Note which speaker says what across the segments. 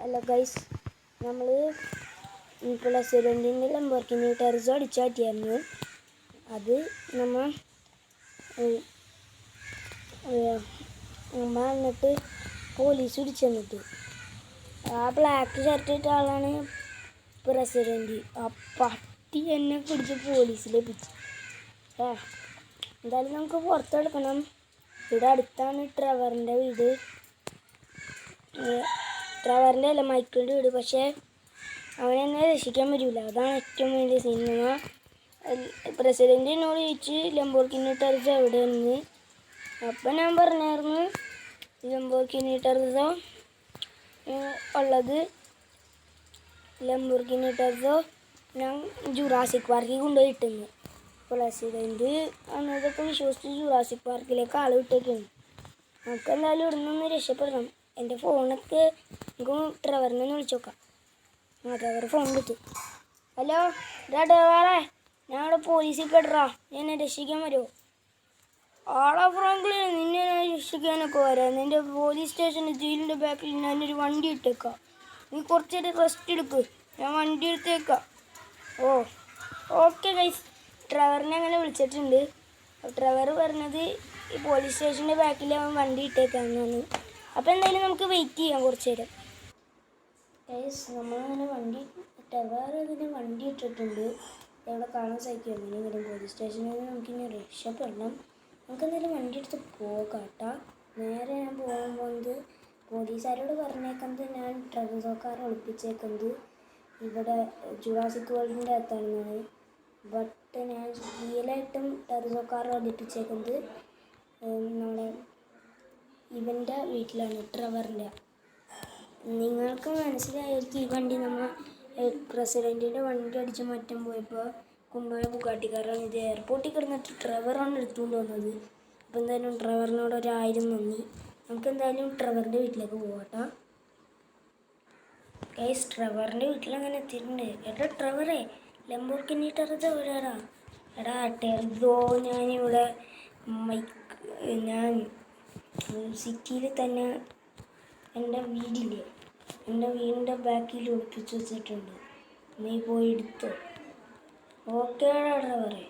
Speaker 1: Hello guys, നമ്മൾ plus 2 Lamborghini ടെറിസോ അടിച്ചു മാറ്റിയായിരുന്നു. അത് നമ്മൾ എന്നിട്ട് പോലീസ് പിടിച്ചു തന്നിട്ട് ആ ബ്ലാക്ക് ഷർട്ട് ഇട്ട ആളാണ് പ്രസിഡൻറ്റ്. ആ പട്ടി എന്നെ പിടിച്ച് പോലീസിലേപ്പിച്ചു. എന്തായാലും നമുക്ക് പുറത്തെടുക്കണം. ഇവിടെ അടുത്താണ് ട്രെവറിൻ്റെ വീട്. ട്രെവറിൻ്റെ അല്ല, മൈക്കിളിൻ്റെ വീട്. പക്ഷേ അവനെന്നെ രക്ഷിക്കാൻ പറ്റില്ല. അതാണ് ഏറ്റവും വലിയ സിനിമ. പ്രസിഡൻറ്റ് എന്നോട് ചോദിച്ച് ലംബോർഗിനി ടെറിസോ എവിടെയെന്ന്. അപ്പം ഞാൻ പറഞ്ഞായിരുന്നു ലംബോർഗിനി ടെറിസോ ഉള്ളത് ഞാൻ ജുറാസിക് പാർക്കിൽ കൊണ്ടുപോയി ഇട്ടുന്നു. പ്രസിഡൻറ്റ് അന്നതൊക്കെ വിശ്വസിച്ച് ജുറാസിക് പാർക്കിലേക്ക് ആൾ വിട്ടേക്കാണ്. നമുക്ക് എന്തായാലും ഇവിടെ നിന്ന് രക്ഷപ്പെടണം. എൻ്റെ ഫോണൊക്കെ നമുക്ക് ട്രെവറിനെ ഒന്ന് വിളിച്ചു നോക്കാം. ട്രെവർ ഫോൺ കിട്ടും. ഹലോ ഡ്രൈവറെ, ഞാൻ ഇവിടെ പോലീസിൽ പെടറാ, എന്നെ രക്ഷിക്കാൻ വരുമോ? ആളാ ഫ്രാങ്ക്ലിൻ, നിന്നെ ഞാൻ രക്ഷിക്കാനൊക്കെ വരാം. നിൻ്റെ പോലീസ് സ്റ്റേഷൻ്റെ ജയിലിൻ്റെ ബാക്കിൽ ഞാനൊരു വണ്ടി ഇട്ടേക്കാം. നീ കുറച്ചേരം റെസ്റ്റ് എടുക്ക്, ഞാൻ വണ്ടി എടുത്തേക്കാം. ഓക്കെ ഗൈസ്, ട്രെവറിനെ അങ്ങനെ വിളിച്ചിട്ടുണ്ട്. ട്രെവർ പറഞ്ഞത് ഈ പോലീസ് സ്റ്റേഷൻ്റെ ബാക്കിൽ അവൻ വണ്ടി ഇട്ടേക്കാന്നാണ്. അപ്പോൾ എന്തായാലും നമുക്ക് വെയിറ്റ് ചെയ്യാം കുറച്ച് നേരം. ഗൈസ്, നമ്മളങ്ങനെ ട്രെവർ അതിന് വണ്ടി ഇട്ടിട്ടുണ്ട്. ഇവിടെ കാണാൻ സാധിക്കും. ഇങ്ങനെ പോലീസ് സ്റ്റേഷനിൽ നിന്ന് നമുക്കിനി രക്ഷപ്പെടണം. നമുക്കെന്തായാലും വണ്ടി എടുത്ത് പോകാം കേട്ടോ. നേരെ ഞാൻ പോകാൻ പോകുന്നത് പോലീസുകാരോട് പറഞ്ഞേക്കുന്നത് ഞാൻ ടെറിസോ കാർ ഒളിപ്പിച്ചേക്കുന്നത് ഇവിടെ ജുറാസിക് വേൾഡിൻ്റെ അകത്താണെന്നാണ്. ബട്ട് ഞാൻ റിയലായിട്ടും ടെറിസോ കാർ ഒളിപ്പിച്ചേക്കുന്നത് നമ്മുടെ ഇവൻ്റെ വീട്ടിലാണ്, ട്രെവറിൻ്റെ. നിങ്ങൾക്ക് മനസ്സിലായിരിക്കും ഈ വണ്ടി നമ്മൾ പ്രസിഡൻറ്റിൻ്റെ വണ്ടി അടിച്ച് മാറ്റാൻ പോയപ്പോൾ കൊണ്ടുപോയ ബുഗാട്ടിക്കാരാണ്. ഇത് എയർപോർട്ടിൽ കിടന്നിട്ട് ട്രെവറാണ് എടുത്തുകൊണ്ട് വന്നത്. അപ്പോൾ എന്തായാലും ട്രെവറിനോട് 1000 നന്ദി. നമുക്ക് എന്തായാലും ട്രെവറിൻ്റെ വീട്ടിലേക്ക് പോകാം കേട്ടോ. ഗൈസ്, ട്രെവറിൻ്റെ വീട്ടിലങ്ങനെ എത്തിയിട്ടുണ്ട്. എടാ ട്രെവറേ, ലംബോർഗിനി ടെറിസോ എവിടെയാടാ? എടാ ടെറിസോ, ഞാനിവിടെ ഞാൻ സിറ്റിയിൽ തന്നെ എൻ്റെ വീടില്ലേ, എൻ്റെ വീടിൻ്റെ ബാക്കിൽ ഒളിപ്പിച്ച് വെച്ചിട്ടുണ്ട്. നീ പോയി എടുത്തോ. ഓക്കേടാ ഡ്രൈവറെ.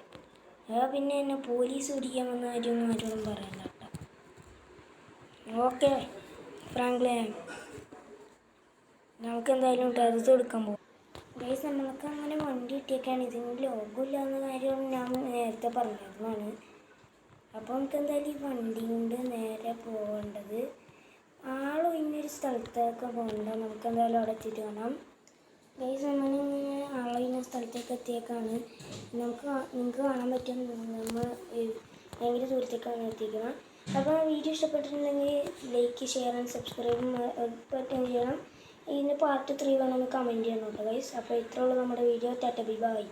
Speaker 1: പിന്നെ എന്നെ പോലീസ് പിടിക്കാൻ വന്ന കാര്യമൊന്നും ആരോടും പറയണ്ട കേട്ടോ. ഓക്കെ ഫ്രാങ്ക്ലിൻ, നമുക്ക് എന്തായാലും ടെറിസോ എടുക്കാൻ പോകും. ഗൈസ്, നമ്മൾക്ക് അങ്ങനെ വണ്ടി ഇട്ടേക്കാണ്. ഇതിന് ലോഗമില്ല എന്ന കാര്യം ഞാൻ നേരത്തെ പറഞ്ഞിരുന്നതാണ്. അപ്പോൾ നമുക്ക് എന്തായാലും ഈ വണ്ടി കൊണ്ട് നേരെ പോകേണ്ടത് ആളൊഴിഞ്ഞൊരു സ്ഥലത്തേക്ക് പോകണ്ട. നമുക്ക് എന്തായാലും അവിടെ എത്തിയിട്ട് കാണാം. ഗൈസ്, നമ്മളിങ്ങനെ ആളൊഴിഞ്ഞ സ്ഥലത്തേക്ക് എത്തിയേക്കാണ്. നിങ്ങൾക്ക് കാണാൻ പറ്റും നമ്മൾ ഭയങ്കര ദൂരത്തേക്കാണ് എത്തിക്കണം. അപ്പോൾ വീഡിയോ ഇഷ്ടപ്പെട്ടിട്ടുണ്ടെങ്കിൽ ലൈക്ക്, ഷെയർ ആൻഡ് സബ്സ്ക്രൈബും പറ്റുകയും ചെയ്യണം. ഇതിന് പാർട്ട് 3 വേണമെന്ന് കമൻറ്റ് ചെയ്യണം കേട്ടോ ഗൈസ്. അപ്പോൾ ഇത്രയുള്ള നമ്മുടെ വീഡിയോ. ടാറ്റ ബൈ.